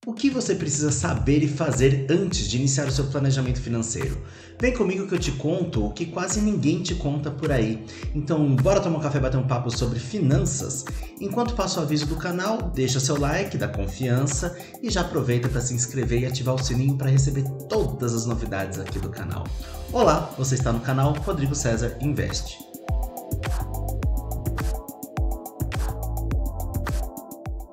O que você precisa saber e fazer antes de iniciar o seu planejamento financeiro? Vem comigo que eu te conto o que quase ninguém te conta por aí. Então, bora tomar um café e bater um papo sobre finanças? Enquanto passo o aviso do canal, deixa seu like, dá confiança e já aproveita para se inscrever e ativar o sininho para receber todas as novidades aqui do canal. Olá, você está no canal Rodrigo César Investe.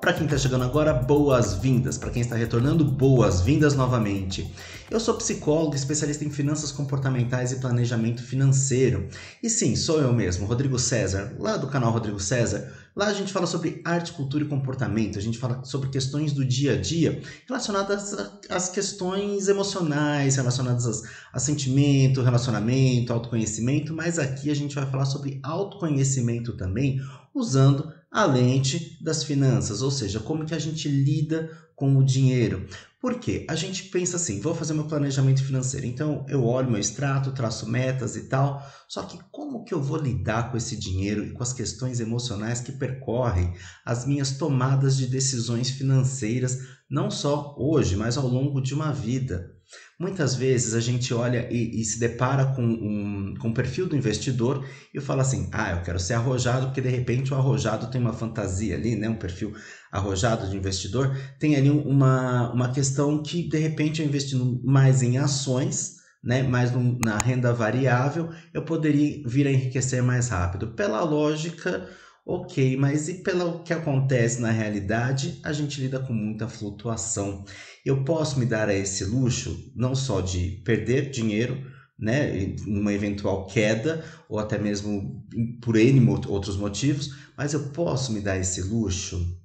Para quem está chegando agora, boas-vindas. Para quem está retornando, boas-vindas novamente. Eu sou psicólogo, especialista em finanças comportamentais e planejamento financeiro. E sim, sou eu mesmo, Rodrigo César, lá do canal Rodrigo César. Lá a gente fala sobre arte, cultura e comportamento. A gente fala sobre questões do dia a dia relacionadas às questões emocionais, relacionadas a sentimento, relacionamento, autoconhecimento. Mas aqui a gente vai falar sobre autoconhecimento também, usando a lente das finanças, ou seja, como que a gente lida com o dinheiro. Por quê? A gente pensa assim, vou fazer meu planejamento financeiro, então eu olho meu extrato, traço metas e tal, só que como que eu vou lidar com esse dinheiro e com as questões emocionais que percorrem as minhas tomadas de decisões financeiras, não só hoje, mas ao longo de uma vida? Muitas vezes a gente olha e se depara com o perfil do investidor e fala assim, eu quero ser arrojado, porque de repente o arrojado tem uma fantasia ali, né? Um perfil arrojado de investidor, tem ali uma questão que de repente eu investindo mais em ações, né? Mais na renda variável, eu poderia vir a enriquecer mais rápido. Pela lógica, ok, mas e pelo que acontece na realidade, a gente lida com muita flutuação. Eu posso me dar a esse luxo, não só de perder dinheiro, né, em uma eventual queda, ou até mesmo por N outros motivos, mas eu posso me dar esse luxo?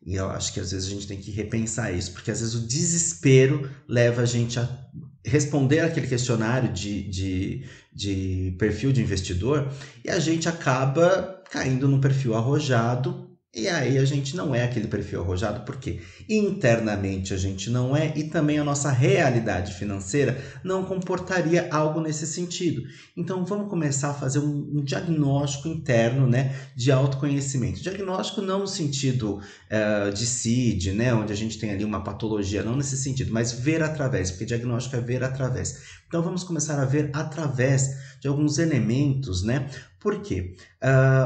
E eu acho que às vezes a gente tem que repensar isso, porque às vezes o desespero leva a gente a responder aquele questionário de perfil de investidor e a gente acaba caindo num perfil arrojado. E aí a gente não é aquele perfil arrojado, porque internamente a gente não é e também a nossa realidade financeira não comportaria algo nesse sentido. Então vamos começar a fazer um diagnóstico interno, né, de autoconhecimento. Diagnóstico não no sentido de CID, né, onde a gente tem ali uma patologia, não nesse sentido, mas ver através, porque diagnóstico é ver através. Então vamos começar a ver através de alguns elementos, né? Por quê?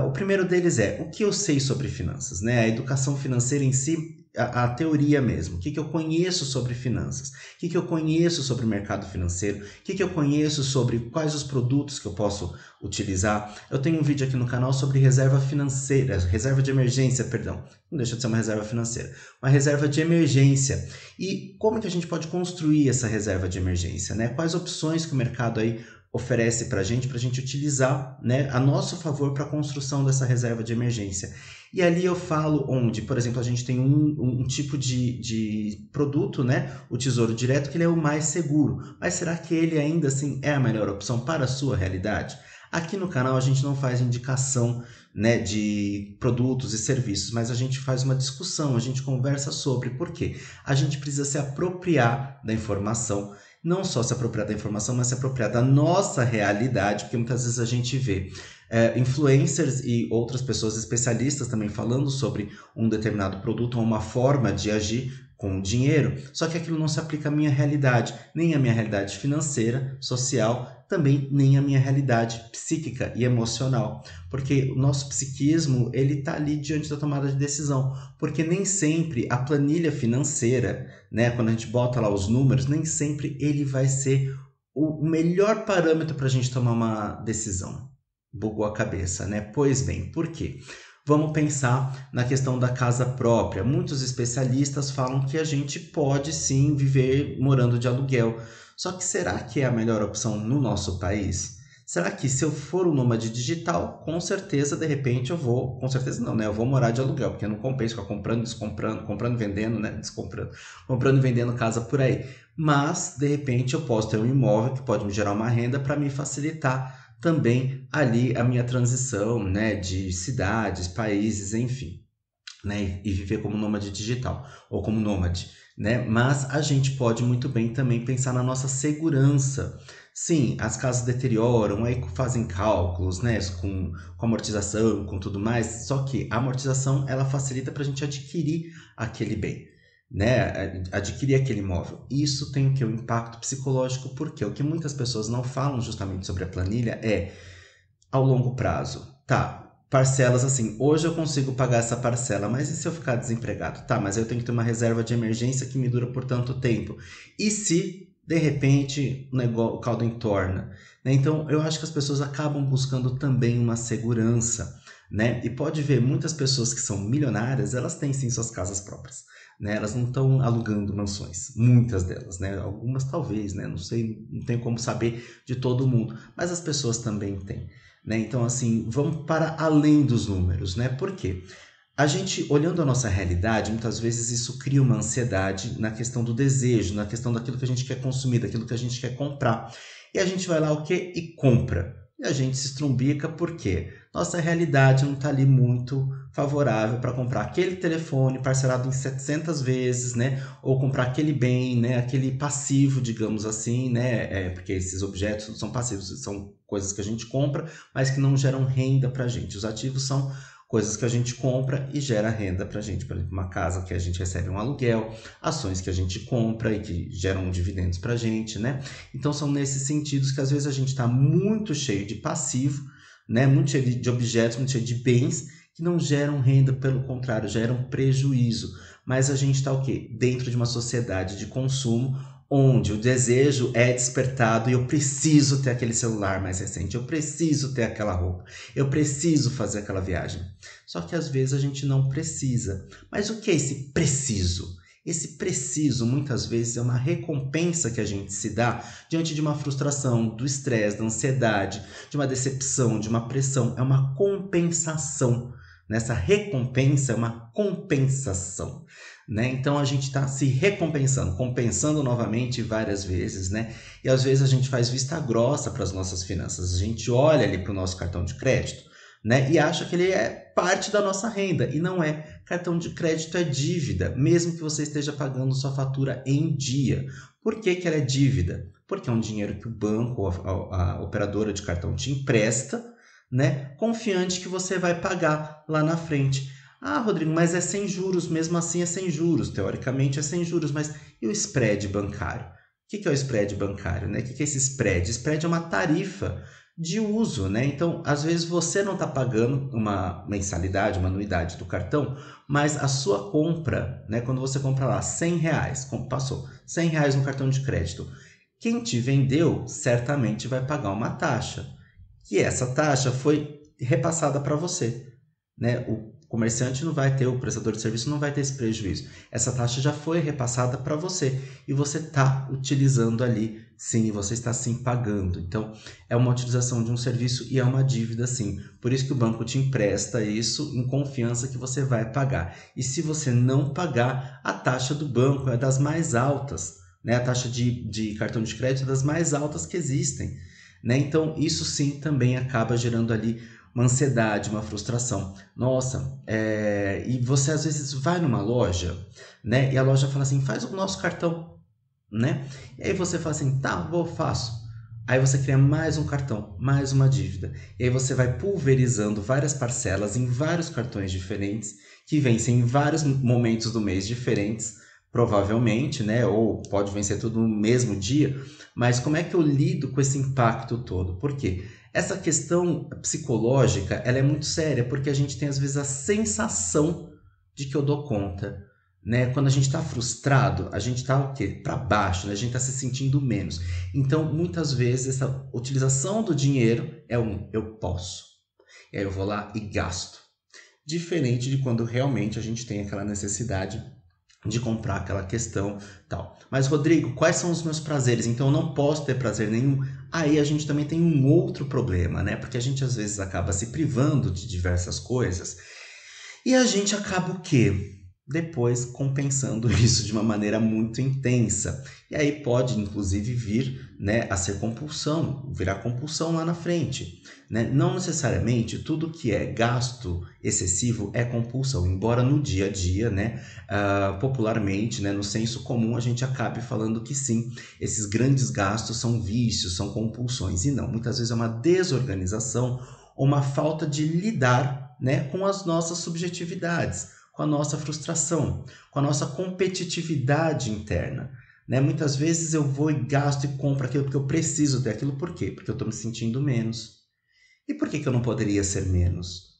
O primeiro deles é o que eu sei sobre finanças, né? A educação financeira em si, a teoria mesmo. O que eu conheço sobre finanças? O que eu conheço sobre o mercado financeiro? O que eu conheço sobre quais os produtos que eu posso utilizar? Eu tenho um vídeo aqui no canal sobre reserva financeira, reserva de emergência, perdão. Não deixa de ser uma reserva financeira. Uma reserva de emergência. E como que a gente pode construir essa reserva de emergência, né? Quais opções que o mercado aí oferece para a gente utilizar, né, a nosso favor para a construção dessa reserva de emergência. E ali eu falo onde, por exemplo, a gente tem um tipo de produto, né, o Tesouro Direto, que ele é o mais seguro. Mas será que ele ainda assim é a melhor opção para a sua realidade? Aqui no canal a gente não faz indicação, né, de produtos e serviços, mas a gente faz uma discussão, a gente conversa sobre por quê. A gente precisa se apropriar da informação, não só se apropriar da informação, mas se apropriar da nossa realidade, porque muitas vezes a gente vê influencers e outras pessoas especialistas também falando sobre um determinado produto ou uma forma de agir com o dinheiro, só que aquilo não se aplica à minha realidade, nem à minha realidade financeira, social, também nem à minha realidade psíquica e emocional, porque o nosso psiquismo ele está ali diante da tomada de decisão, porque nem sempre a planilha financeira, né, quando a gente bota lá os números, nem sempre ele vai ser o melhor parâmetro para a gente tomar uma decisão. Bugou a cabeça, né? Pois bem, por quê? Vamos pensar na questão da casa própria. Muitos especialistas falam que a gente pode sim viver morando de aluguel. Só que será que é a melhor opção no nosso país? Será que se eu for um nômade digital, com certeza, de repente eu vou... Com certeza não, né? Eu vou morar de aluguel, porque eu não compensa ficar comprando, descomprando, comprando e vendendo, né? Descomprando, comprando e vendendo casa por aí. Mas, de repente, eu posso ter um imóvel que pode me gerar uma renda para me facilitar também ali a minha transição, né, de cidades, países, enfim, né, e viver como nômade digital ou como nômade, né? Mas a gente pode muito bem também pensar na nossa segurança. Sim, as casas deterioram, aí fazem cálculos, né, com amortização, com tudo mais, só que a amortização ela facilita para a gente adquirir aquele bem. né, adquirir aquele imóvel. Isso tem o que? O impacto psicológico, porque o que muitas pessoas não falam justamente sobre a planilha é ao longo prazo. Tá, parcelas assim, hoje eu consigo pagar essa parcela, mas e se eu ficar desempregado? Tá, mas eu tenho que ter uma reserva de emergência que me dura por tanto tempo. E se, de repente, o caldo entorna? Né? Então, eu acho que as pessoas acabam buscando também uma segurança, né? E pode ver, muitas pessoas que são milionárias, elas têm sim suas casas próprias. Né? Elas não estão alugando mansões, muitas delas, né? Algumas talvez, né? Não sei, não tenho como saber de todo mundo, mas as pessoas também têm. Né? Então, assim, vamos para além dos números, né? Por quê? A gente, olhando a nossa realidade, muitas vezes isso cria uma ansiedade na questão do desejo, na questão daquilo que a gente quer consumir, daquilo que a gente quer comprar. E a gente vai lá o quê? E compra. E a gente se estrumbica porque nossa realidade não está ali muito favorável para comprar aquele telefone parcelado em 700 vezes, né? Ou comprar aquele bem, né? Aquele passivo, digamos assim, né? Porque esses objetos são passivos, são coisas que a gente compra, mas que não geram renda para a gente. Os ativos são coisas que a gente compra e gera renda para a gente. Por exemplo, uma casa que a gente recebe um aluguel, ações que a gente compra e que geram dividendos para a gente, né? Então são nesses sentidos que às vezes a gente está muito cheio de passivo, né? Muito cheio de objetos, muito cheio de bens que não geram renda, pelo contrário, geram prejuízo. Mas a gente está o quê? Dentro de uma sociedade de consumo onde o desejo é despertado e eu preciso ter aquele celular mais recente, eu preciso ter aquela roupa, eu preciso fazer aquela viagem. Só que às vezes a gente não precisa. Mas o que é esse preciso? Esse preciso, muitas vezes, é uma recompensa que a gente se dá diante de uma frustração, do estresse, da ansiedade, de uma decepção, de uma pressão. É uma compensação. Nessa recompensa é uma compensação. Né? Então a gente está se recompensando, compensando novamente várias vezes, né? E às vezes a gente faz vista grossa para as nossas finanças. A gente olha ali para o nosso cartão de crédito, né? E acha que ele é parte da nossa renda. E não é. Cartão de crédito é dívida, mesmo que você esteja pagando sua fatura em dia. Por que ela é dívida? Porque é um dinheiro que o banco, a operadora de cartão te empresta, né? Confiante que você vai pagar lá na frente. Ah, Rodrigo, mas é sem juros, mesmo assim é sem juros. Teoricamente é sem juros, mas e o spread bancário? O que é o spread bancário? Né? O que é esse spread? Spread é uma tarifa de uso, né? Então, às vezes você não está pagando uma mensalidade, uma anuidade do cartão, mas a sua compra, né? Quando você compra lá R$ 100, passou R$ 100 no cartão de crédito, quem te vendeu certamente vai pagar uma taxa. E essa taxa foi repassada para você, né? O comerciante não vai ter, o prestador de serviço não vai ter esse prejuízo. Essa taxa já foi repassada para você e você está utilizando ali, sim, você está sim pagando. Então, é uma utilização de um serviço e é uma dívida, sim. Por isso que o banco te empresta isso em confiança que você vai pagar. E se você não pagar, a taxa do banco é das mais altas, né? A taxa de cartão de crédito é das mais altas que existem. Né? Então, isso sim também acaba gerando ali uma ansiedade, uma frustração. Nossa, e você às vezes vai numa loja, né? E a loja fala assim, faz o nosso cartão, né? E aí você fala assim, tá, faço. Aí você cria mais um cartão, mais uma dívida. E aí você vai pulverizando várias parcelas em vários cartões diferentes, que vencem em vários momentos do mês diferentes, provavelmente, né? Ou pode vencer tudo no mesmo dia. Mas como é que eu lido com esse impacto todo? Por quê? Essa questão psicológica, ela é muito séria, porque a gente tem às vezes a sensação de que eu dou conta, né? Quando a gente está frustrado, a gente está o quê? Para baixo, né? A gente está se sentindo menos. Então, muitas vezes, essa utilização do dinheiro é eu posso. E aí eu vou lá e gasto. Diferente de quando realmente a gente tem aquela necessidade de comprar aquela questão tal. Mas, Rodrigo, quais são os meus prazeres? Então eu não posso ter prazer nenhum. Aí a gente também tem um outro problema, né? Porque a gente às vezes acaba se privando de diversas coisas e a gente acaba o quê? Depois compensando isso de uma maneira muito intensa. E aí pode, inclusive, vir, né, a ser compulsão, virar compulsão lá na frente. Né? Não necessariamente tudo que é gasto excessivo é compulsão, embora no dia a dia, né, popularmente, né, no senso comum, a gente acabe falando que sim, esses grandes gastos são vícios, são compulsões. E não, muitas vezes é uma desorganização ou uma falta de lidar, né, com as nossas subjetividades, com a nossa frustração, com a nossa competitividade interna. Né? Muitas vezes eu vou e gasto e compro aquilo porque eu preciso ter aquilo. Por quê? Porque eu estou me sentindo menos. E por que eu não poderia ser menos?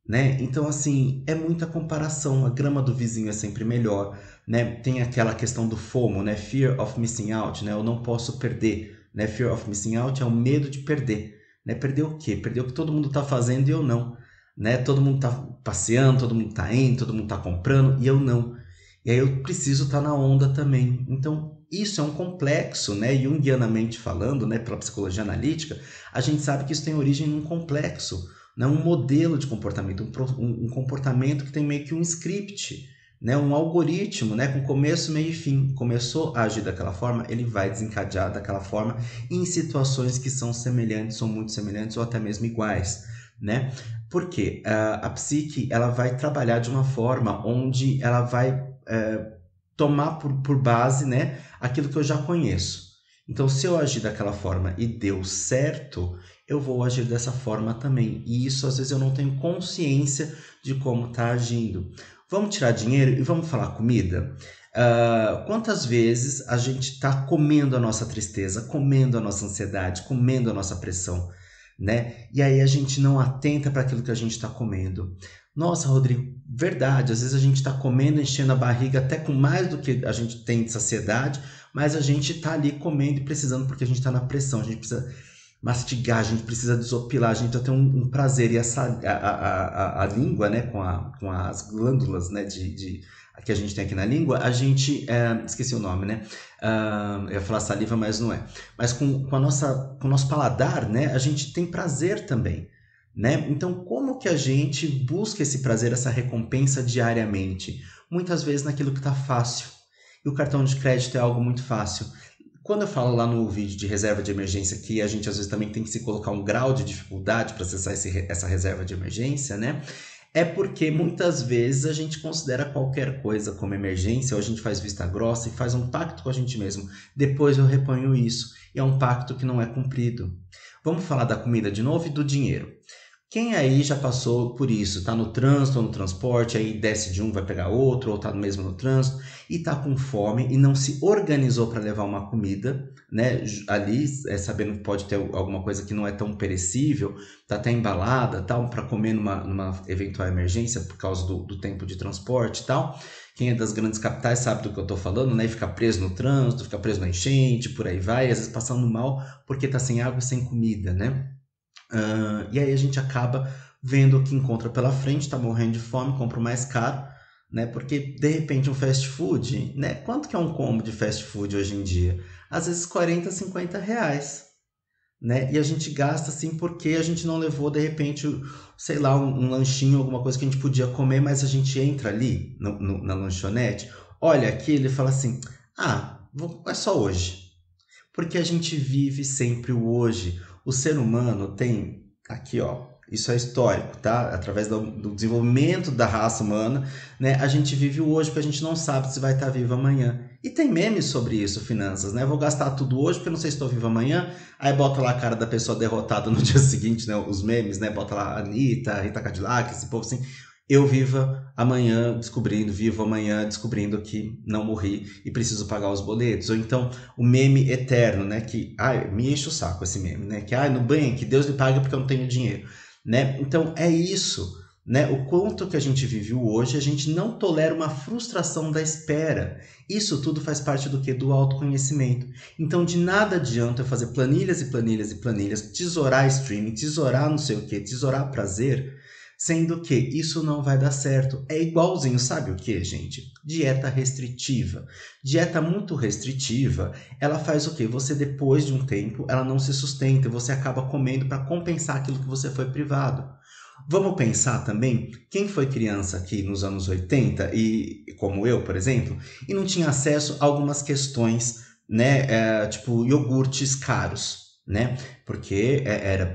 Né? Então, assim, é muita comparação. A grama do vizinho é sempre melhor, né? Tem aquela questão do FOMO, né? Fear of missing out, né? Eu não posso perder, né? Fear of missing out é o medo de perder, né? Perder o quê? Perder o que todo mundo está fazendo e eu não, né? Todo mundo está passeando, todo mundo está indo, todo mundo está comprando e eu não. E aí eu preciso estar na onda também. Então, isso é um complexo, né? Jungianamente falando, né? Pela psicologia analítica, a gente sabe que isso tem origem num complexo, né? Um modelo de comportamento, um comportamento que tem meio que um script, né? Um algoritmo, né? Com começo, meio e fim. Começou a agir daquela forma, ele vai desencadear daquela forma em situações que são semelhantes, ou muito semelhantes, ou até mesmo iguais, né? Porque a psique ela vai trabalhar de uma forma onde ela vai tomar por base, né, aquilo que eu já conheço. Então, se eu agir daquela forma e deu certo, eu vou agir dessa forma também. E isso, às vezes, eu não tenho consciência de como está agindo. Vamos tirar dinheiro e vamos falar comida? Quantas vezes a gente está comendo a nossa tristeza, comendo a nossa ansiedade, comendo a nossa pressão, né? E aí a gente não atenta para aquilo que a gente está comendo. Nossa, Rodrigo, verdade, às vezes a gente está comendo, enchendo a barriga até com mais do que a gente tem de saciedade, mas a gente está ali comendo e precisando porque a gente está na pressão, a gente precisa mastigar, a gente precisa desopilar, a gente precisa ter um prazer. E a língua, né, com as glândulas, né, que a gente tem aqui na língua, a gente, esqueci o nome, né, eu ia falar saliva, mas não é, mas com o nosso paladar, né, a gente tem prazer também, né? Então, como que a gente busca esse prazer, essa recompensa diariamente? Muitas vezes naquilo que está fácil. E o cartão de crédito é algo muito fácil. Quando eu falo lá no vídeo de reserva de emergência que a gente às vezes também tem que se colocar um grau de dificuldade para acessar essa reserva de emergência, né? É porque muitas vezes a gente considera qualquer coisa como emergência, ou a gente faz vista grossa e faz um pacto com a gente mesmo. Depois eu reponho isso. E é um pacto que não é cumprido. Vamos falar da comida de novo e do dinheiro. Quem aí já passou por isso? Tá no trânsito ou no transporte, aí desce de um, vai pegar outro, ou tá mesmo no trânsito, e tá com fome e não se organizou para levar uma comida, né? Ali, sabendo que pode ter alguma coisa que não é tão perecível, tá até embalada, tal, para comer numa eventual emergência por causa do tempo de transporte e tal. Quem é das grandes capitais sabe do que eu tô falando, né? E fica preso no trânsito, fica preso na enchente, por aí vai, às vezes passando mal porque tá sem água e sem comida, né? E aí a gente acaba vendo o que encontra pela frente, tá morrendo de fome, compra o mais caro, né? Porque de repente um fast food, né? Quanto que é um combo de fast food hoje em dia? Às vezes 40, 50 reais, né? E a gente gasta assim porque a gente não levou de repente, sei lá, um lanchinho, alguma coisa que a gente podia comer, mas a gente entra ali na lanchonete, olha aquilo e fala assim, é só hoje. Porque a gente vive sempre o hoje. O ser humano tem, aqui ó, isso é histórico, tá? Através do desenvolvimento da raça humana, né? A gente vive o hoje porque a gente não sabe se vai estar vivo amanhã. E tem memes sobre isso, finanças, né? Vou gastar tudo hoje porque eu não sei se estou vivo amanhã. Aí bota lá a cara da pessoa derrotada no dia seguinte, né? Os memes, né? Bota lá a Anitta, Rita Cadillac, esse povo assim. Eu vivo amanhã descobrindo que não morri e preciso pagar os boletos. Ou então o meme eterno, né? Que, me enche o saco esse meme, né? Que, Nubank, Deus me paga porque eu não tenho dinheiro, né? Então é isso, né? O quanto que a gente vive hoje, a gente não tolera uma frustração da espera. Isso tudo faz parte do que? Do autoconhecimento. Então de nada adianta eu fazer planilhas e planilhas e planilhas, tesourar streaming, tesourar não sei o que, tesourar prazer, sendo que isso não vai dar certo. É igualzinho, sabe o que, gente? Dieta restritiva. Dieta muito restritiva, ela faz o quê? Você, depois de um tempo, ela não se sustenta, você acaba comendo para compensar aquilo que você foi privado. Vamos pensar também, quem foi criança aqui nos anos 80, e como eu, por exemplo, e não tinha acesso a algumas questões, né, tipo iogurtes caros, né? Porque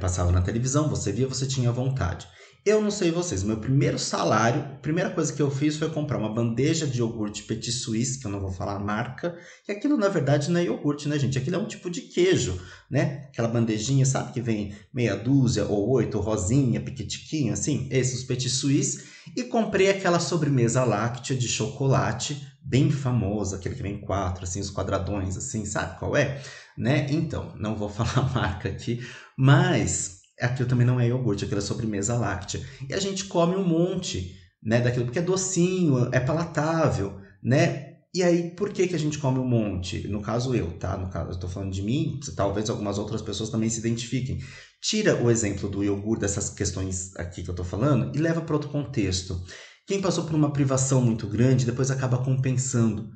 passava na televisão, você via, você tinha vontade. Eu não sei vocês, meu primeiro salário, a primeira coisa que eu fiz foi comprar uma bandeja de iogurte Petit Suisse, que eu não vou falar a marca, que aquilo na verdade não é iogurte, né, gente? Aquilo é um tipo de queijo, né? Aquela bandejinha, sabe, que vem meia dúzia ou 8, rosinha, piquitiquinho, assim, esses Petit Suisse, e comprei aquela sobremesa láctea de chocolate, bem famosa, aquele que vem quatro, assim, os quadradões, assim, sabe qual é? Né? Então, não vou falar a marca aqui, mas aquilo também não é iogurte, aquilo é sobremesa láctea. E a gente come um monte, né, daquilo, porque é docinho, é palatável, né? E aí, por que que a gente come um monte? No caso eu, tá? No caso, eu tô falando de mim, talvez algumas outras pessoas também se identifiquem. Tira o exemplo do iogurte, dessas questões aqui que eu tô falando, e leva para outro contexto. Quem passou por uma privação muito grande, depois acaba compensando,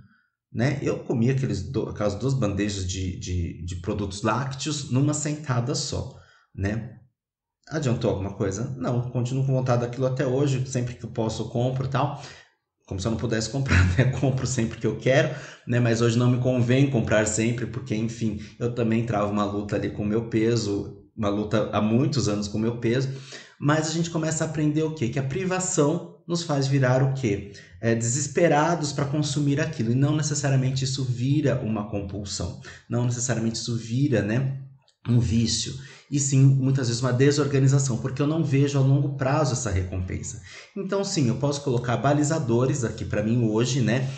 né? Eu comi aquelas duas bandejas de produtos lácteos numa sentada só, né? Adiantou alguma coisa? Não, continuo com vontade daquilo até hoje, sempre que eu posso eu compro e tal. Como se eu não pudesse comprar, né? Compro sempre que eu quero, né? Mas hoje não me convém comprar sempre, porque, enfim, eu também travo uma luta ali com o meu peso, uma luta há muitos anos com o meu peso, mas a gente começa a aprender o quê? Que a privação nos faz virar o quê? Desesperados para consumir aquilo, e não necessariamente isso vira uma compulsão, não necessariamente isso vira, né, um vício, e sim, muitas vezes uma desorganização, porque eu não vejo a longo prazo essa recompensa. Então, sim, eu posso colocar balizadores aqui para mim hoje, né,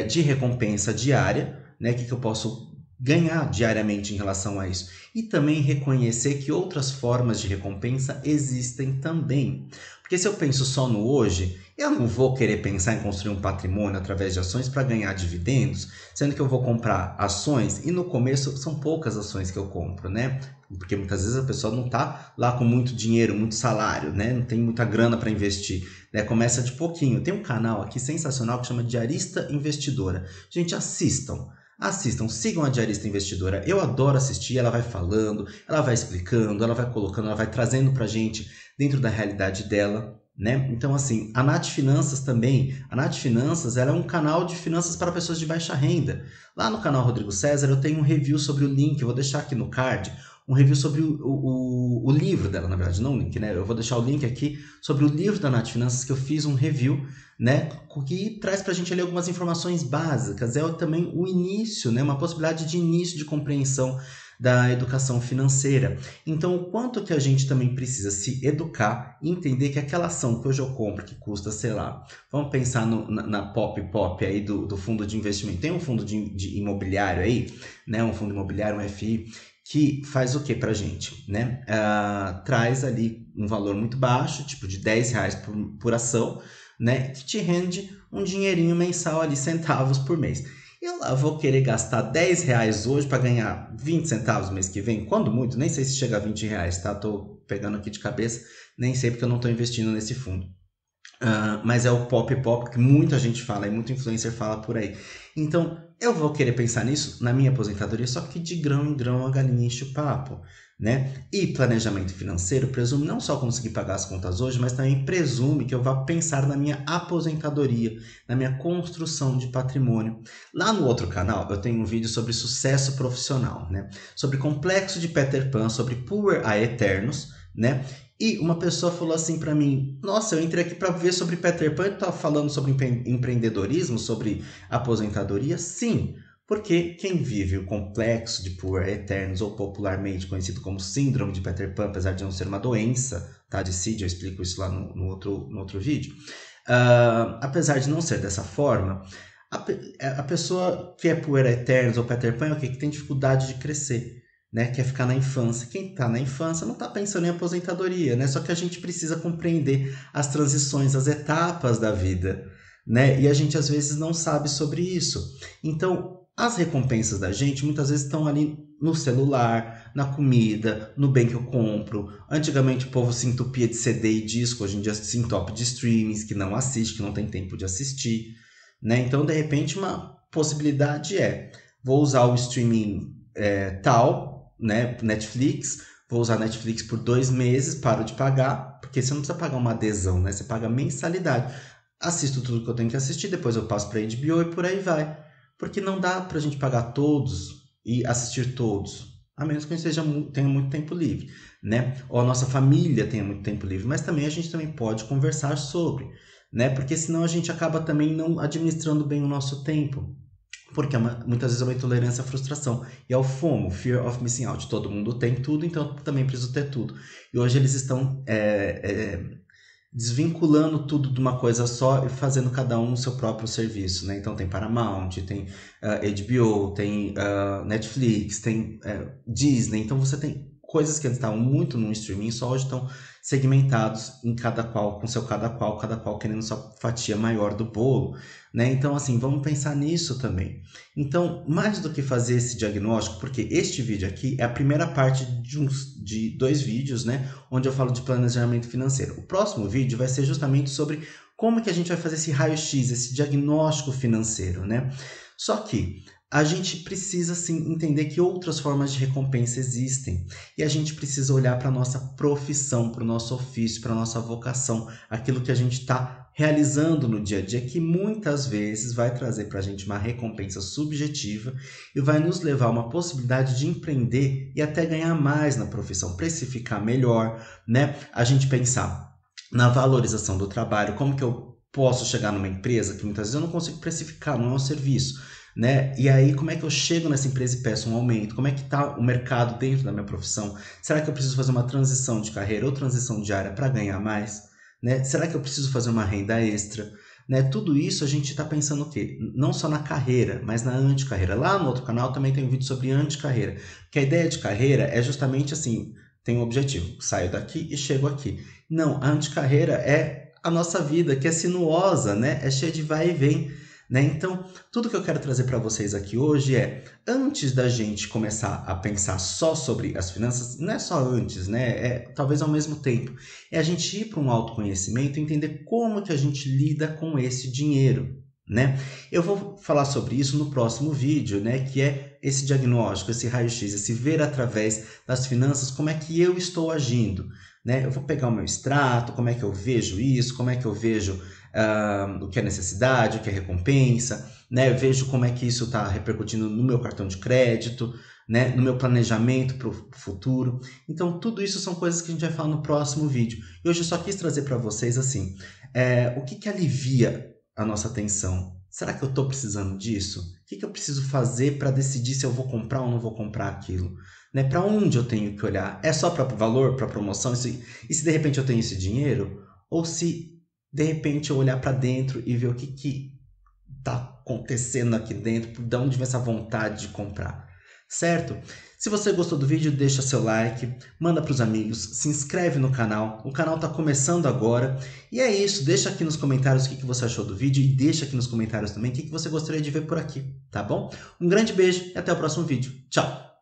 de recompensa diária, né, que eu posso ganhar diariamente em relação a isso. E também reconhecer que outras formas de recompensa existem também. Porque se eu penso só no hoje, eu não vou querer pensar em construir um patrimônio através de ações para ganhar dividendos, sendo que eu vou comprar ações e no começo são poucas ações que eu compro, né? Porque muitas vezes a pessoa não está lá com muito dinheiro, muito salário, né? Não tem muita grana para investir, né? Começa de pouquinho. Tem um canal aqui sensacional que chama Diarista Investidora. Gente, assistam. Assistam, sigam a Diarista Investidora. Eu adoro assistir, ela vai falando, ela vai explicando, ela vai colocando, ela vai trazendo pra gente dentro da realidade dela, né? Então, assim, a Nath Finanças também. A Nath Finanças, ela é um canal de finanças para pessoas de baixa renda. Lá no canal Rodrigo César eu tenho um review sobre o link, eu vou deixar aqui no card, um review sobre o livro dela, na verdade, não o link, né? Eu vou deixar o link aqui sobre o livro da Nath Finanças, que eu fiz um review, né? Que traz pra gente ali algumas informações básicas. É também o início, né? Uma possibilidade de início de compreensão da educação financeira. Então, o quanto que a gente também precisa se educar e entender que aquela ação que hoje eu compro, que custa, sei lá, vamos pensar na Pop aí do fundo de investimento. Tem um fundo de imobiliário aí, né? Um fundo imobiliário, um FI, que faz o que pra gente, né? Traz ali um valor muito baixo, tipo de R$ 10 por ação, né? Que te rende um dinheirinho mensal ali, centavos por mês. Eu lá vou querer gastar R$ 10 hoje para ganhar 20 centavos no mês que vem? Quando muito, nem sei se chega a R$ 20, tá? Tô pegando aqui de cabeça, nem sei porque eu não tô investindo nesse fundo. Mas é o pop que muita gente fala e muito influencer fala por aí. Então, eu vou querer pensar nisso na minha aposentadoria, só que de grão em grão a galinha enche o papo, né? E planejamento financeiro presume não só conseguir pagar as contas hoje, mas também presume que eu vá pensar na minha aposentadoria, na minha construção de patrimônio. Lá no outro canal eu tenho um vídeo sobre sucesso profissional, né? Sobre complexo de Peter Pan, sobre Poor a Eternos, né? E uma pessoa falou assim para mim: nossa, eu entrei aqui para ver sobre Peter Pan e tá falando sobre empreendedorismo, sobre aposentadoria? Sim, porque quem vive o complexo de Poor Eternos, ou popularmente conhecido como síndrome de Peter Pan, apesar de não ser uma doença, tá, de CID, eu explico isso lá no outro vídeo, apesar de não ser dessa forma, a pessoa que é Poor Eternos ou Peter Pan é o quê? Que tem dificuldade de crescer, né? Quer ficar na infância. Quem está na infância não está pensando em aposentadoria, né? Só que a gente precisa compreender as transições, as etapas da vida, né? E a gente às vezes não sabe sobre isso. Então, as recompensas da gente muitas vezes estão ali no celular, na comida, no bem que eu compro. Antigamente o povo se entupia de CD e disco, hoje em dia se entope de streamings, que não assiste, que não tem tempo de assistir, né? Então, de repente, uma possibilidade vou usar o streaming tal, né, Netflix, vou usar Netflix por 2 meses, paro de pagar, porque você não precisa pagar uma adesão, né? Você paga mensalidade. Assisto tudo que eu tenho que assistir, depois eu passo para HBO e por aí vai. Porque não dá pra gente pagar todos e assistir todos, A menos que a gente tenha muito tempo livre, né? Ou a nossa família tenha muito tempo livre, mas também a gente também pode conversar sobre, né? Porque senão a gente acaba também não administrando bem o nosso tempo. Porque muitas vezes é uma intolerância à frustração. E ao FOMO, Fear of Missing Out. Todo mundo tem tudo, então eu também preciso ter tudo. E hoje eles estão desvinculando tudo de uma coisa só e fazendo cada um o seu próprio serviço, né? Então tem Paramount, tem HBO, tem Netflix, tem Disney. Então você tem coisas que estavam muito no streaming, só hoje estão segmentados em cada qual, com seu cada qual querendo sua fatia maior do bolo, né? Então assim, vamos pensar nisso também. Então, mais do que fazer esse diagnóstico, porque este vídeo aqui é a primeira parte de 2 vídeos, né? Onde eu falo de planejamento financeiro. O próximo vídeo vai ser justamente sobre como que a gente vai fazer esse raio-x, esse diagnóstico financeiro, né? Só que a gente precisa sim entender que outras formas de recompensa existem e a gente precisa olhar para a nossa profissão, para o nosso ofício, para a nossa vocação, aquilo que a gente está realizando no dia a dia, que muitas vezes vai trazer para a gente uma recompensa subjetiva e vai nos levar a uma possibilidade de empreender e até ganhar mais na profissão, precificar melhor, né? A gente pensar na valorização do trabalho, como que eu posso chegar numa empresa que muitas vezes eu não consigo precificar, não é um serviço, né? E aí, como é que eu chego nessa empresa e peço um aumento? Como é que está o mercado dentro da minha profissão? Será que eu preciso fazer uma transição de carreira ou transição de área para ganhar mais? Né? Será que eu preciso fazer uma renda extra? Né? Tudo isso a gente está pensando o quê? Não só na carreira, mas na anticarreira. Lá no outro canal também tem um vídeo sobre anticarreira, que a ideia de carreira é justamente assim, tem um objetivo, saio daqui e chego aqui. Não, a anticarreira é a nossa vida, que é sinuosa, né? É cheia de vai e vem. Né? Então, tudo que eu quero trazer para vocês aqui hoje é, antes da gente começar a pensar só sobre as finanças, não é só antes, né? Talvez ao mesmo tempo, é a gente ir para um autoconhecimento e entender como que a gente lida com esse dinheiro, né? Eu vou falar sobre isso no próximo vídeo, né? Que é esse diagnóstico, esse raio-x, esse ver através das finanças, como é que eu estou agindo, né? Eu vou pegar o meu extrato, como é que eu vejo isso, como é que eu vejo o que é necessidade, o que é recompensa, né? Eu vejo como é que isso está repercutindo no meu cartão de crédito, né? No meu planejamento para o futuro. Então, tudo isso são coisas que a gente vai falar no próximo vídeo. E hoje eu só quis trazer para vocês assim, o que alivia a nossa atenção? Será que eu estou precisando disso? O que eu preciso fazer para decidir se eu vou comprar ou não vou comprar aquilo? Né? Para onde eu tenho que olhar? É só para valor, para promoção? E se de repente eu tenho esse dinheiro? Ou se de repente eu olhar para dentro e ver o que está acontecendo aqui dentro, de onde vem essa vontade de comprar, certo? Se você gostou do vídeo, deixa seu like, manda para os amigos, se inscreve no canal, o canal está começando agora, e é isso, deixa aqui nos comentários o que você achou do vídeo e deixa aqui nos comentários também o que você gostaria de ver por aqui, tá bom? Um grande beijo e até o próximo vídeo, tchau!